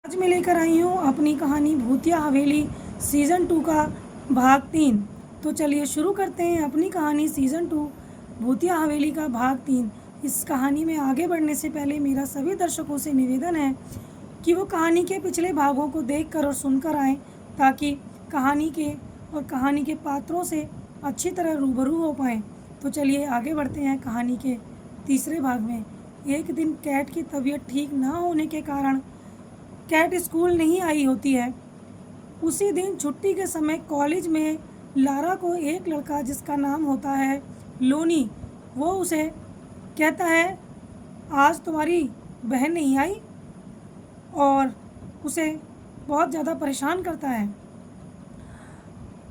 आज मैं लेकर आई हूँ अपनी कहानी भूतिया हवेली सीज़न 2 का भाग 3। तो चलिए शुरू करते हैं अपनी कहानी सीज़न 2 भूतिया हवेली का भाग 3। इस कहानी में आगे बढ़ने से पहले मेरा सभी दर्शकों से निवेदन है कि वो कहानी के पिछले भागों को देखकर और सुनकर आएँ, ताकि कहानी के पात्रों से अच्छी तरह रूबरू हो पाएँ। तो चलिए आगे बढ़ते हैं कहानी के तीसरे भाग में। एक दिन कैट की तबीयत ठीक ना होने के कारण कैट स्कूल नहीं आई होती है। उसी दिन छुट्टी के समय कॉलेज में लारा को एक लड़का जिसका नाम होता है लोनी, वो उसे कहता है आज तुम्हारी बहन नहीं आई, और उसे बहुत ज़्यादा परेशान करता है।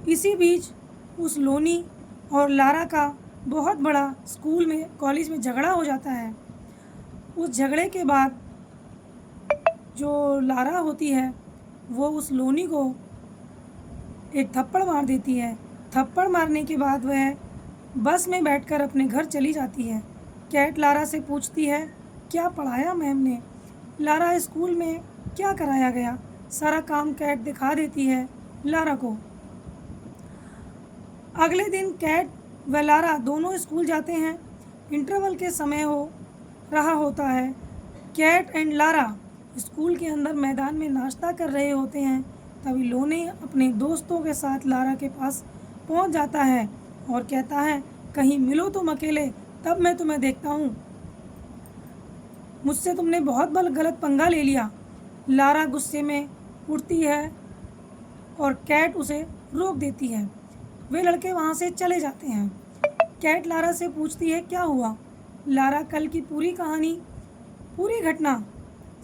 इसी बीच उस लोनी और लारा का बहुत बड़ा कॉलेज में झगड़ा हो जाता है। उस झगड़े के बाद जो लारा होती है वो उस लोनी को एक थप्पड़ मार देती है। थप्पड़ मारने के बाद वह बस में बैठकर अपने घर चली जाती है। कैट लारा से पूछती है क्या पढ़ाया मैम ने, लारा स्कूल में क्या कराया गया। सारा काम कैट दिखा देती है लारा को। अगले दिन कैट व लारा दोनों स्कूल जाते हैं। इंटरवल के समय हो रहा होता है। कैट एंड लारा स्कूल के अंदर मैदान में नाश्ता कर रहे होते हैं। तभी लोनी अपने दोस्तों के साथ लारा के पास पहुंच जाता है और कहता है कहीं मिलो तुम अकेले, तब मैं तुम्हें देखता हूँ। मुझसे तुमने बहुत गलत पंगा ले लिया। लारा गुस्से में उठती है और कैट उसे रोक देती है। वे लड़के वहाँ से चले जाते हैं। कैट लारा से पूछती है क्या हुआ। लारा कल की पूरी कहानी, पूरी घटना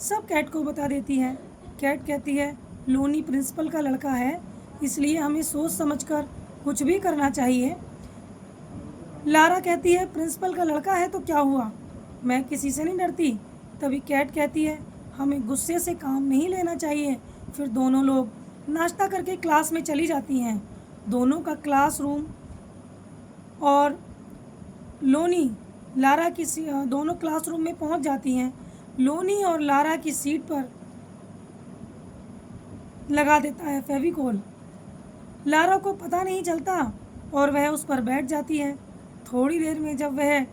सब कैट को बता देती है। कैट कहती है लोनी प्रिंसिपल का लड़का है, इसलिए हमें सोच समझकर कुछ भी करना चाहिए। लारा कहती है प्रिंसिपल का लड़का है तो क्या हुआ, मैं किसी से नहीं डरती। तभी कैट कहती है हमें गुस्से से काम नहीं लेना चाहिए। फिर दोनों लोग नाश्ता करके क्लास में चली जाती हैं। दोनों का क्लासरूम और लोनी लारा की दोनों क्लासरूम में पहुंच जाती हैं। लोनी और लारा की सीट पर लगा देता है फेविकोल। लारा को पता नहीं चलता और वह उस पर बैठ जाती है। थोड़ी देर में जब वह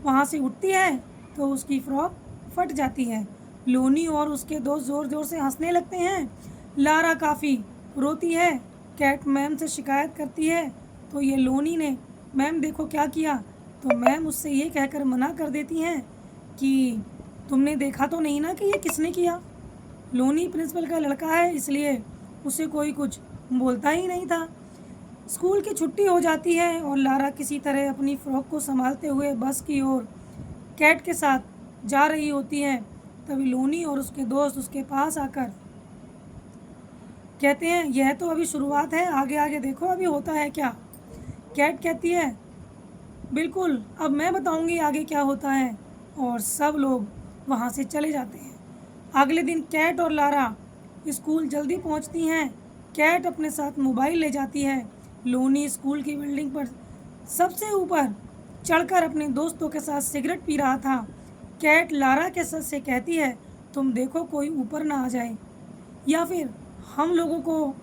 वहाँ से उठती है तो उसकी फ्रॉक फट जाती है। लोनी और उसके दोस्त ज़ोर ज़ोर से हंसने लगते हैं। लारा काफ़ी रोती है। कैट मैम से शिकायत करती है तो ये लोनी ने मैम देखो क्या किया, तो मैम उससे ये कहकर मना कर देती हैं कि तुमने देखा तो नहीं ना कि ये किसने किया। लोनी प्रिंसिपल का लड़का है इसलिए उसे कोई कुछ बोलता ही नहीं था। स्कूल की छुट्टी हो जाती है और लारा किसी तरह अपनी फ्रॉक को संभालते हुए बस की ओर कैट के साथ जा रही होती है। तभी लोनी और उसके दोस्त उसके पास आकर कहते हैं यह तो अभी शुरुआत है, आगे आगे देखो अभी होता है क्या। कैट कहती है बिल्कुल, अब मैं बताऊंगी आगे क्या होता है, और सब लोग वहाँ से चले जाते हैं। अगले दिन कैट और लारा स्कूल जल्दी पहुँचती हैं। कैट अपने साथ मोबाइल ले जाती है। लोनी स्कूल की बिल्डिंग पर सबसे ऊपर चढ़कर अपने दोस्तों के साथ सिगरेट पी रहा था। कैट लारा के सर से कहती है तुम देखो कोई ऊपर ना आ जाए, या फिर हम लोगों को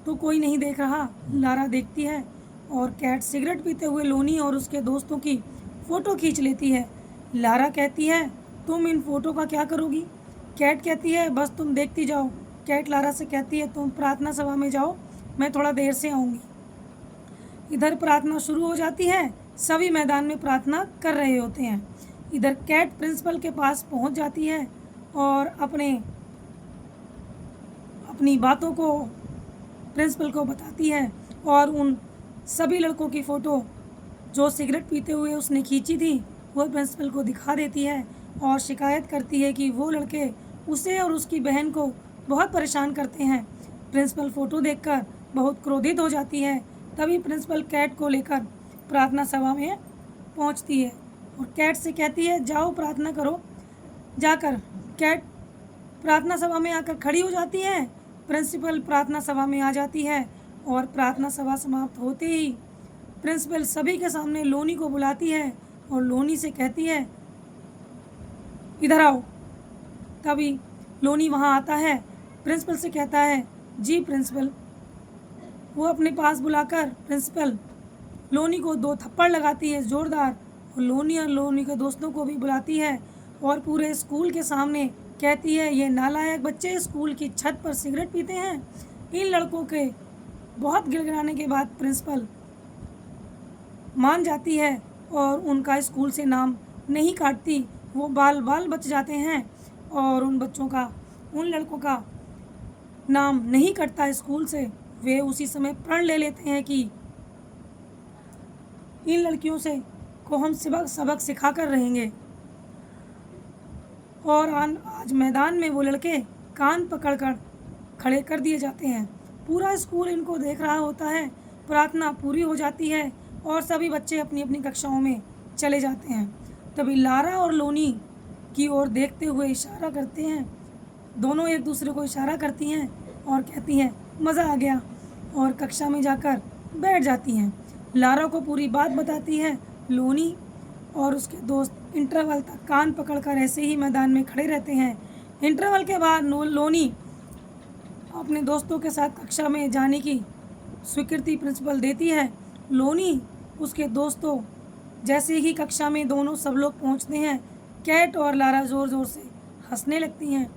तो कोई नहीं देख रहा। लारा देखती है और कैट सिगरेट पीते हुए लोनी और उसके दोस्तों की फ़ोटो खींच लेती है। लारा कहती है तुम इन फ़ोटो का क्या करोगी। कैट कहती है बस तुम देखती जाओ। कैट लारा से कहती है तुम प्रार्थना सभा में जाओ, मैं थोड़ा देर से आऊँगी। इधर प्रार्थना शुरू हो जाती है। सभी मैदान में प्रार्थना कर रहे होते हैं। इधर कैट प्रिंसिपल के पास पहुंच जाती है और अपनी बातों को प्रिंसिपल को बताती है और उन सभी लड़कों की फ़ोटो जो सिगरेट पीते हुए उसने खींची थी वो प्रिंसिपल को दिखा देती है और शिकायत करती है कि वो लड़के उसे और उसकी बहन को बहुत परेशान करते हैं। प्रिंसिपल फ़ोटो देखकर बहुत क्रोधित हो जाती है। तभी प्रिंसिपल कैट को लेकर प्रार्थना सभा में पहुंचती है और कैट से कहती है जाओ प्रार्थना करो। जाकर कैट प्रार्थना सभा में आकर खड़ी हो जाती है। प्रिंसिपल प्रार्थना सभा में आ जाती है और प्रार्थना सभा समाप्त होते ही प्रिंसिपल सभी के सामने लोनी को बुलाती है और लोनी से कहती है इधर आओ। तभी लोनी वहाँ आता है, प्रिंसिपल से कहता है, जी प्रिंसिपल। वो अपने पास बुलाकर प्रिंसिपल लोनी को 2 थप्पड़ लगाती है ज़ोरदार, और लोनी के दोस्तों को भी बुलाती है और पूरे स्कूल के सामने कहती है, ये नालायक बच्चे स्कूल की छत पर सिगरेट पीते हैं। इन लड़कों के बहुत गिड़गिड़ाने के बाद प्रिंसिपल मान जाती है और उनका स्कूल से नाम नहीं काटती। वो बाल बाल बच जाते हैं और उन लड़कों का नाम नहीं कटता स्कूल से। वे उसी समय प्रण ले लेते हैं कि इन लड़कियों से को हम सबक सिखा कर रहेंगे। और आज मैदान में वो लड़के कान पकड़कर खड़े कर दिए जाते हैं। पूरा स्कूल इनको देख रहा होता है। प्रार्थना पूरी हो जाती है और सभी बच्चे अपनी अपनी कक्षाओं में चले जाते हैं। तभी लारा और लोनी की ओर देखते हुए इशारा करते हैं। दोनों एक दूसरे को इशारा करती हैं और कहती हैं, मज़ा आ गया, और कक्षा में जाकर बैठ जाती हैं। लारा को पूरी बात बताती है। लोनी और उसके दोस्त इंटरवल तक कान पकड़कर ऐसे ही मैदान में खड़े रहते हैं। इंटरवल के बाद लोनी अपने दोस्तों के साथ कक्षा में जाने की स्वीकृति प्रिंसिपल देती है। लोनी उसके दोस्तों जैसे ही कक्षा में दोनों सब लोग पहुंचते हैं, कैट और लारा ज़ोर ज़ोर से हंसने लगती हैं।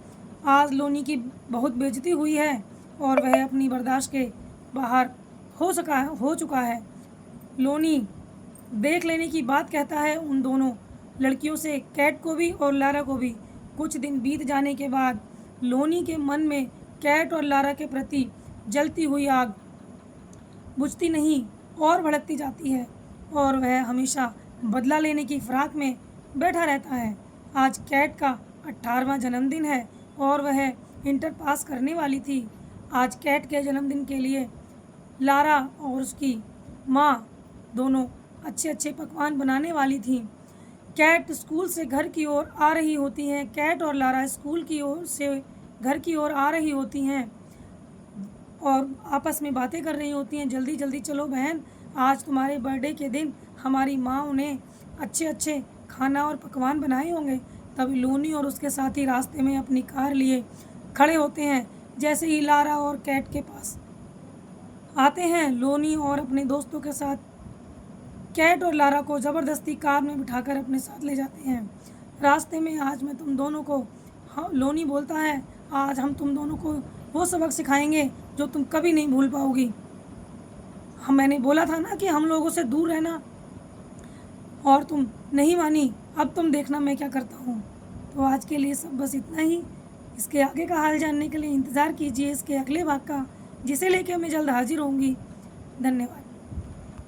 आज लोनी की बहुत बेइज्जती हुई है और वह अपनी बर्दाश्त के बाहर हो चुका है। लोनी देख लेने की बात कहता है उन दोनों लड़कियों से, कैट को भी और लारा को भी। कुछ दिन बीत जाने के बाद लोनी के मन में कैट और लारा के प्रति जलती हुई आग बुझती नहीं और भड़कती जाती है और वह हमेशा बदला लेने की फिराक में बैठा रहता है। आज कैट का 18वां जन्मदिन है और वह इंटर पास करने वाली थी। आज कैट के जन्मदिन के लिए लारा और उसकी माँ दोनों अच्छे अच्छे पकवान बनाने वाली थी। कैट स्कूल से घर की ओर आ रही होती हैं। कैट और लारा स्कूल की ओर से घर की ओर आ रही होती हैं और आपस में बातें कर रही होती हैं, जल्दी जल्दी चलो बहन, आज तुम्हारे बर्थडे के दिन हमारी माँ उन्हें अच्छे अच्छे खाना और पकवान बनाए होंगे। तभी लोनी और उसके साथी रास्ते में अपनी कार लिए खड़े होते हैं। जैसे ही लारा और कैट के पास आते हैं, लोनी और अपने दोस्तों के साथ कैट और लारा को ज़बरदस्ती कार में बिठाकर अपने साथ ले जाते हैं। रास्ते में आज मैं तुम दोनों को, लोनी बोलता है, आज हम तुम दोनों को वो सबक सिखाएंगे जो तुम कभी नहीं भूल पाओगी। मैंने बोला था ना कि हम लोगों से दूर रहना, और तुम नहीं मानी। अब तुम देखना मैं क्या करता हूँ। तो आज के लिए सब बस इतना ही। इसके आगे का हाल जानने के लिए इंतज़ार कीजिए इसके अगले भाग का, जिसे लेकर मैं जल्द हाजिर होंगी। धन्यवाद।